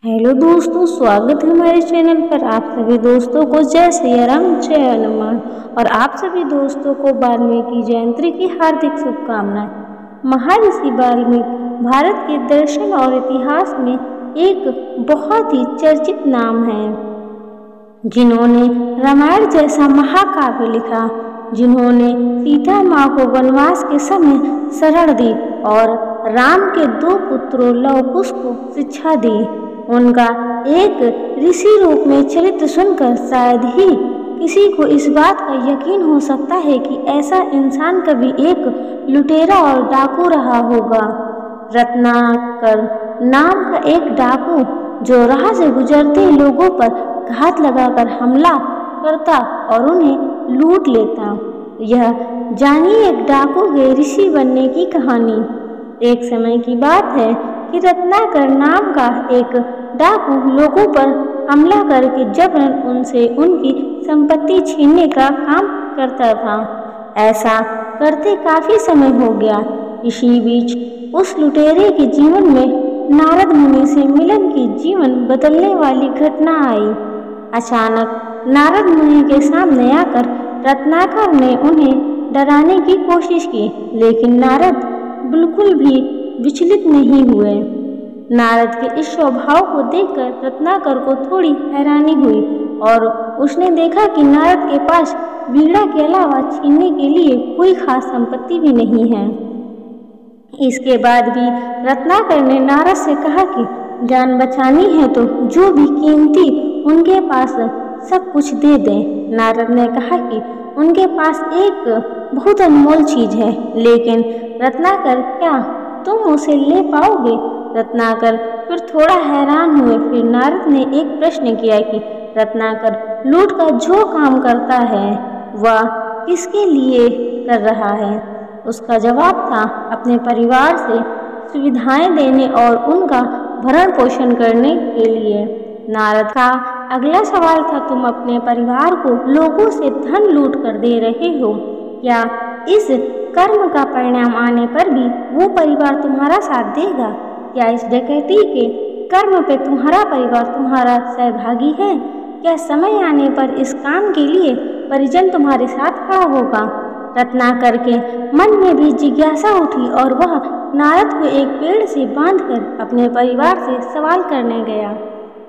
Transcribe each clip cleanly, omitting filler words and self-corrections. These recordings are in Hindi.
हेलो दोस्तों, स्वागत है हमारे चैनल पर। आप सभी दोस्तों को जय श्री राम, जय हनुमान। और आप सभी दोस्तों को वाल्मीकि जयंती की हार्दिक शुभकामनाएं। महर्षि वाल्मीकि भारत के दर्शन और इतिहास में एक बहुत ही चर्चित नाम है, जिन्होंने रामायण जैसा महाकाव्य लिखा, जिन्होंने सीता माँ को वनवास के समय शरण दी और राम के 2 पुत्रों लव कुश को शिक्षा दी। उनका एक ऋषि रूप में चरित्र सुनकर शायद ही किसी को इस बात का यकीन हो सकता है कि ऐसा इंसान कभी एक लुटेरा और डाकू रहा होगा। रत्नाकर नाम का एक डाकू जो राह से गुजरते लोगों पर घात लगाकर हमला करता और उन्हें लूट लेता। यह जानिए एक डाकू के ऋषि बनने की कहानी। एक समय की बात है कि रत्नाकर नाम का एक डाकू लोगों पर हमला करके जबरन उनसे उनकी संपत्ति छीनने का काम करता था। ऐसा करते काफी समय हो गया। इसी बीच उस लुटेरे के जीवन में नारद मुनि से मिलन की जीवन बदलने वाली घटना आई। अचानक नारद मुनि के सामने आकर रत्नाकर ने उन्हें डराने की कोशिश की, लेकिन नारद बिल्कुल भी विचलित नहीं हुए। नारद के इस स्वभाव को देखकर रत्नाकर को थोड़ी हैरानी हुई और उसने देखा कि नारद के पास वीणा के अलावा छीनने के लिए कोई खास संपत्ति भी नहीं है। इसके बाद भी रत्नाकर ने नारद से कहा कि जान बचानी है तो जो भी कीमती उनके पास सब कुछ दे दें। नारद ने कहा कि उनके पास एक बहुत अनमोल चीज है, लेकिन रत्नाकर क्या तुम उसे ले पाओगे? रत्नाकर फिर थोड़ा हैरान हुए। फिर नारद ने एक प्रश्न किया कि रत्नाकर लूट का जो काम करता है वह किसके लिए कर रहा है? उसका जवाब था अपने परिवार से सुविधाएं देने और उनका भरण पोषण करने के लिए। नारद का अगला सवाल था, तुम अपने परिवार को लोगों से धन लूट कर दे रहे हो, क्या इस कर्म का परिणाम आने पर भी वो परिवार तुम्हारा साथ देगा? क्या इस डकैती के कर्म पे तुम्हारा परिवार तुम्हारा सहभागी है? क्या समय आने पर इस काम के लिए परिजन तुम्हारे साथ खड़ा होगा? रत्नाकर के मन में भी जिज्ञासा उठी और वह नारद को एक पेड़ से बांधकर अपने परिवार से सवाल करने गया।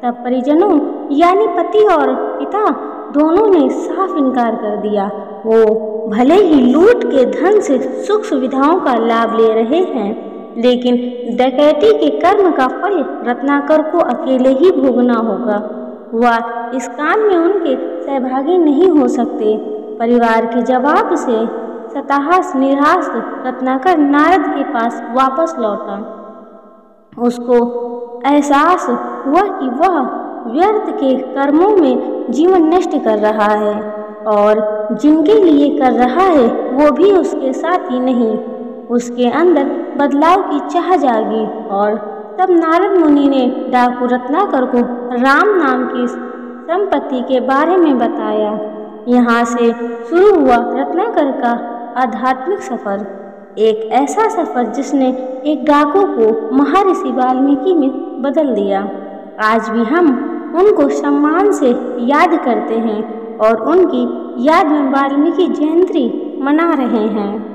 तब परिजनों यानी पति और पिता दोनों ने साफ इनकार कर दिया। वो भले ही लूट के धन से सुख सुविधाओं का लाभ ले रहे हैं, लेकिन डकैती के कर्म का फल रत्नाकर को अकेले ही भोगना होगा। वह इस काम में उनके सहभागी नहीं हो सकते। परिवार के जवाब से हताश निराश रत्नाकर नारद के पास वापस लौटा। उसको एहसास हुआ कि वह व्यर्थ के कर्मों में जीवन नष्ट कर रहा है और जिनके लिए कर रहा है वो भी उसके साथ ही नहीं। उसके अंदर बदलाव की चाह जागी और तब नारद मुनि ने डाकू रत्नाकर को राम नाम की संपत्ति के बारे में बताया। यहाँ से शुरू हुआ रत्नाकर का आध्यात्मिक सफर, एक ऐसा सफर जिसने एक डाकू को महर्षि वाल्मीकि में बदल दिया। आज भी हम उनको सम्मान से याद करते हैं और उनकी याद में वाल्मीकि जयंती मना रहे हैं।